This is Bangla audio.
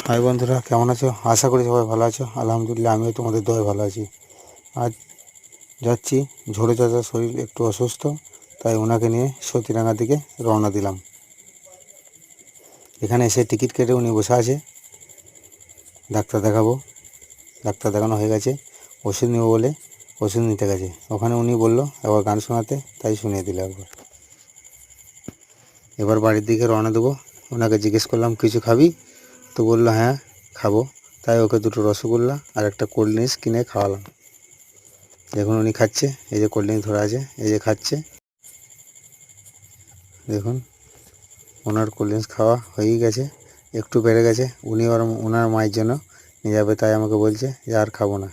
হাই বন্ধুরা, কেমন আছো? আশা করি সবাই ভালো আছো। আলহামদুলিল্লাহ, আমিও তোমাদের দয়ায় ভালো আছি। আজ যাচ্ছি, ঝোড়ো চাচার শরীর একটু অসুস্থ, তাই ওনাকে নিয়ে সতীরাঙ্গার দিকে রওনা দিলাম। এখানে এসে টিকিট কেটে উনি বসে আছে, ডাক্তার দেখাবো। ডাক্তার দেখানো হয়ে গেছে, ওষুধ নেবো বলে ওষুধ নিতে গেছে। ওখানে উনি বললো একবার গান শোনাতে, তাই শুনিয়ে দিল একবার। এবার বাড়ির দিকে রওনা দেবো। ওনাকে জিজ্ঞেস করলাম, কিছু খাবি? তো বললো হ্যাঁ খাবো। তাই ওকে দুটো রসগোল্লা আর একটা কোল্ড ড্রিঙ্কস কিনে খাওয়ালাম। দেখুন উনি খাচ্ছে, এই যে কোল্ড ড্রিঙ্কস ধরা আছে, এই যে খাচ্ছে। দেখুন ওনার কোল্ড ড্রিঙ্কস খাওয়া হয়েই গেছে, একটু বেড়ে গেছে। উনি আর ওনার মায়ের জন্য নিয়ে যাবে, তাই আমাকে বলছে যে আর খাবো না।